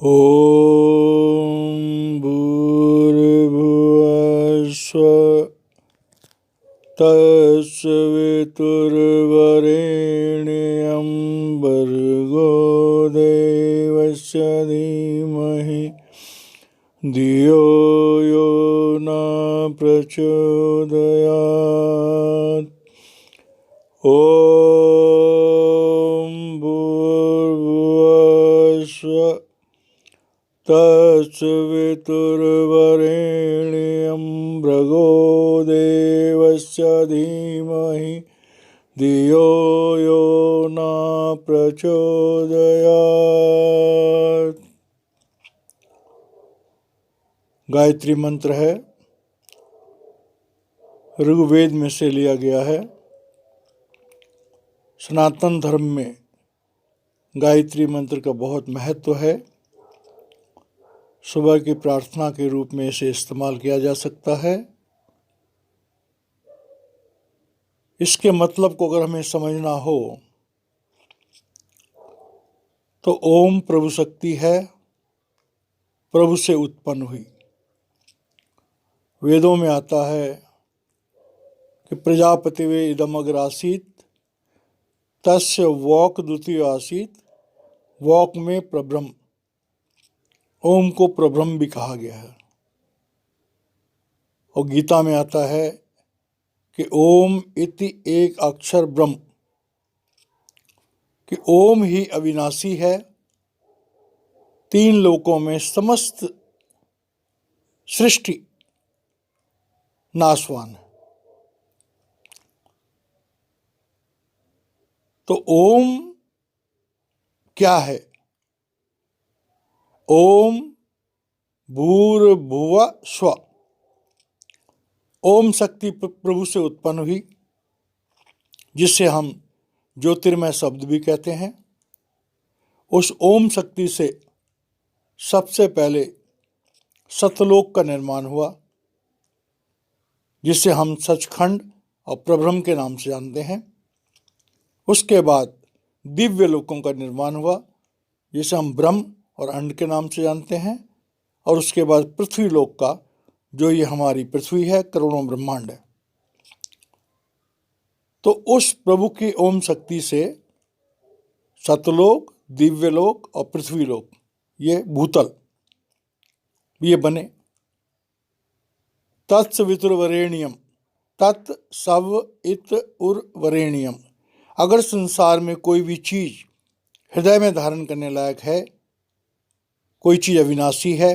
ॐ भूर्भुवस्सुः तत्सवितुर्वरेण्यं भर्गो देवस्य धीमहि धियो यो न प्रचोदयात्। ॐ भूर्भुवस्सुः तत्सवितुर्वरेण्यं भर्गो देवस्य धीमहि धियो यो न प्रचोदयात्। गायत्री मंत्र है, ऋग्वेद में से लिया गया है। सनातन धर्म में गायत्री मंत्र का बहुत महत्व है। सुबह की प्रार्थना के रूप में इसे इस्तेमाल किया जा सकता है। इसके मतलब को अगर हमें समझना हो तो ओम प्रभु शक्ति है, प्रभु से उत्पन्न हुई। वेदों में आता है कि प्रजापतिवे इदमग्र आसीत तस्य वॉक द्वितीय आसीत, वॉक में प्रब्रह्म, ओम को प्रब्रह्म भी कहा गया है। और गीता में आता है कि ओम इति एक अक्षर ब्रह्म, कि ओम ही अविनाशी है, तीन लोकों में समस्त सृष्टि नाशवान है। तो ओम क्या है? ओम भूर्भुवः स्वः, ओम शक्ति प्रभु से उत्पन्न हुई, जिसे हम ज्योतिर्मय शब्द भी कहते हैं। उस ओम शक्ति से सबसे पहले सतलोक का निर्माण हुआ, जिसे हम सचखंड और प्रब्रह्म के नाम से जानते हैं। उसके बाद दिव्य लोकों का निर्माण हुआ, जिसे हम ब्रह्म और अंड के नाम से जानते हैं। और उसके बाद पृथ्वी लोक का, जो ये हमारी पृथ्वी है, करोड़ों ब्रह्मांड है। तो उस प्रभु की ओम शक्ति से सतलोक, दिव्यलोक और पृथ्वीलोक, ये भूतल, ये बने। तत्सवितुर्वरेण्यम, तत्सवितुर्वरेण्यम। अगर संसार में कोई भी चीज हृदय में धारण करने लायक है, कोई चीज अविनाशी है,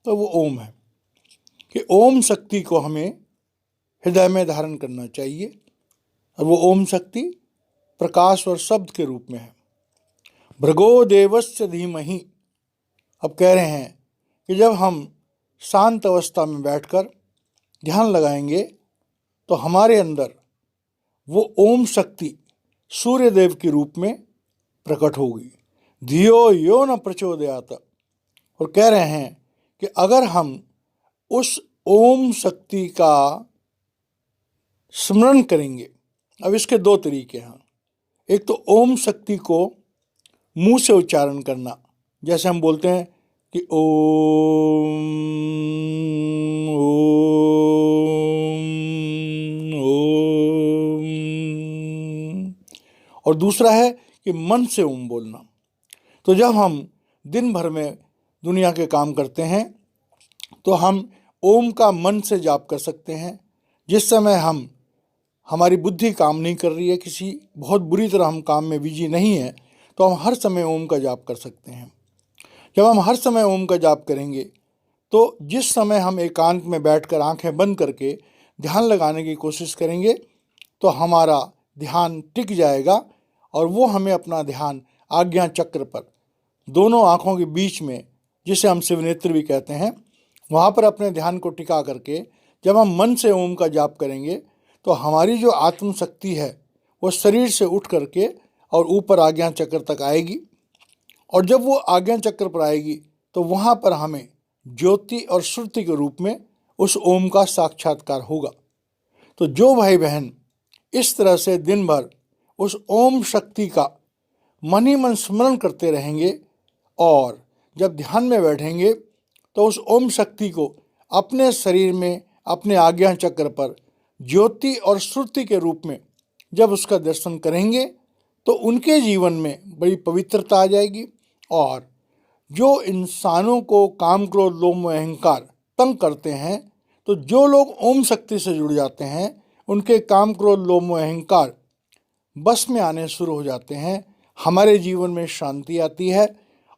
तो वो ओम है। कि ओम शक्ति को हमें हृदय में धारण करना चाहिए। और वो ओम शक्ति प्रकाश और शब्द के रूप में है। भृगो देवस्य धीमहि। अब कह रहे हैं कि जब हम शांत अवस्था में बैठकर ध्यान लगाएंगे तो हमारे अंदर वो ओम शक्ति सूर्य देव के रूप में प्रकट होगी। धियो यो न प्रचोदयात्। और कह रहे हैं कि अगर हम उस ओम शक्ति का स्मरण करेंगे, अब इसके दो तरीके हैं। एक तो ओम शक्ति को मुंह से उच्चारण करना, जैसे हम बोलते हैं कि ओम ओम ओम। और दूसरा है कि मन से ओम बोलना। तो जब हम दिन भर में दुनिया के काम करते हैं तो हम ओम का मन से जाप कर सकते हैं। जिस समय हमारी बुद्धि काम नहीं कर रही है, किसी बहुत बुरी तरह हम काम में बिजी नहीं है, तो हम हर समय ओम का जाप कर सकते हैं। जब हम हर समय ओम का जाप करेंगे तो जिस समय हम एकांत में बैठकर आंखें बंद करके ध्यान लगाने की कोशिश करेंगे तो हमारा ध्यान टिक जाएगा और वो हमें अपना ध्यान आज्ञा चक्र पर, दोनों आँखों के बीच में, जिसे हम शिवनेत्र भी कहते हैं, वहाँ पर अपने ध्यान को टिका करके जब हम मन से ओम का जाप करेंगे तो हमारी जो आत्म शक्ति है वो शरीर से उठ करके और ऊपर आज्ञा चक्र तक आएगी। और जब वो आज्ञा चक्र पर आएगी तो वहाँ पर हमें ज्योति और श्रुति के रूप में उस ओम का साक्षात्कार होगा। तो जो भाई बहन इस तरह से दिन भर उस ओम शक्ति का मन ही मन स्मरण करते रहेंगे और जब ध्यान में बैठेंगे तो उस ओम शक्ति को अपने शरीर में, अपने आज्ञा चक्र पर ज्योति और श्रुति के रूप में जब उसका दर्शन करेंगे तो उनके जीवन में बड़ी पवित्रता आ जाएगी। और जो इंसानों को काम, क्रोध, लोभ, मोह, अहंकार तंग करते हैं, तो जो लोग ओम शक्ति से जुड़ जाते हैं उनके काम, क्रोध, लोभ, मोह, अहंकार बस में आने शुरू हो जाते हैं। हमारे जीवन में शांति आती है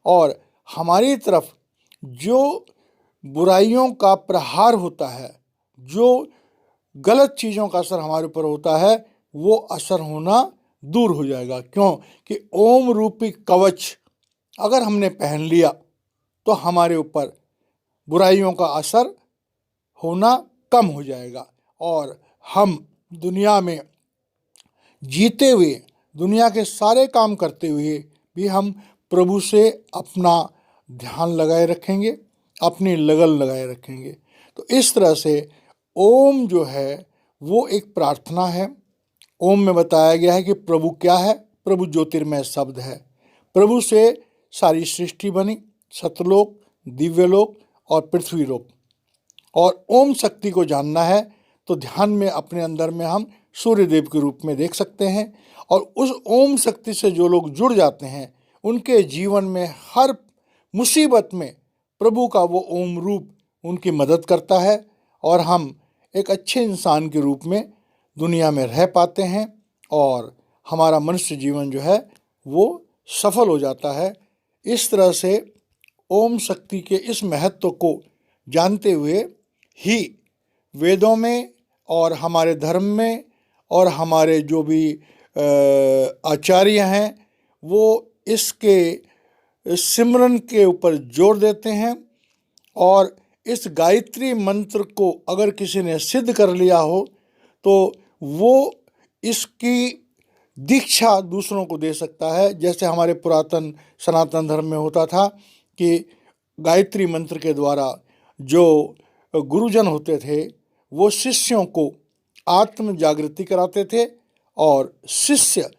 और हमारी तरफ जो बुराइयों का प्रहार होता है, जो गलत चीज़ों का असर हमारे ऊपर होता है, वो असर होना दूर हो जाएगा। क्यों कि ओम रूपी कवच अगर हमने पहन लिया तो हमारे ऊपर बुराइयों का असर होना कम हो जाएगा और हम दुनिया में जीते हुए, दुनिया के सारे काम करते हुए भी हम प्रभु से अपना ध्यान लगाए रखेंगे, अपनी लगन लगाए रखेंगे। तो इस तरह से ओम जो है वो एक प्रार्थना है। ओम में बताया गया है कि प्रभु क्या है? प्रभु ज्योतिर्मय शब्द है। प्रभु से सारी सृष्टि बनी, सतलोक, दिव्यलोक और पृथ्वीलोक। और ओम शक्ति को जानना है तो ध्यान में अपने अंदर में हम सूर्यदेव के रूप में देख सकते हैं। और उस ओम शक्ति से जो लोग जुड़ जाते हैं उनके जीवन में हर मुसीबत में प्रभु का वो ओम रूप उनकी मदद करता है और हम एक अच्छे इंसान के रूप में दुनिया में रह पाते हैं और हमारा मनुष्य जीवन जो है वो सफल हो जाता है। इस तरह से ओम शक्ति के इस महत्व को जानते हुए ही वेदों में और हमारे धर्म में और हमारे जो भी आचार्य हैं वो इसके सिमरन के ऊपर जोर देते हैं। और इस गायत्री मंत्र को अगर किसी ने सिद्ध कर लिया हो तो वो इसकी दीक्षा दूसरों को दे सकता है। जैसे हमारे पुरातन सनातन धर्म में होता था कि गायत्री मंत्र के द्वारा जो गुरुजन होते थे वो शिष्यों को आत्म जागृति कराते थे और शिष्य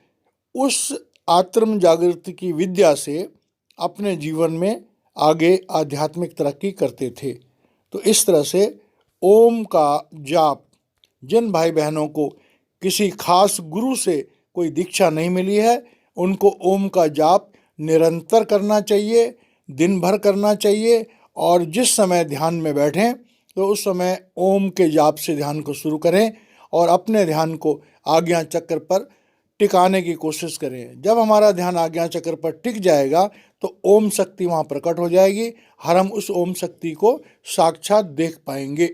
उस आत्म जागृति की विद्या से अपने जीवन में आगे आध्यात्मिक तरक्की करते थे। तो इस तरह से ओम का जाप जिन भाई बहनों को किसी खास गुरु से कोई दीक्षा नहीं मिली है उनको ओम का जाप निरंतर करना चाहिए, दिन भर करना चाहिए। और जिस समय ध्यान में बैठें तो उस समय ओम के जाप से ध्यान को शुरू करें और अपने ध्यान को आज्ञा चक्र पर टिकाने की कोशिश करें। जब हमारा ध्यान आज्ञा चक्र पर टिक जाएगा तो ओम शक्ति वहाँ प्रकट हो जाएगी, हम उस ओम शक्ति को साक्षात देख पाएंगे।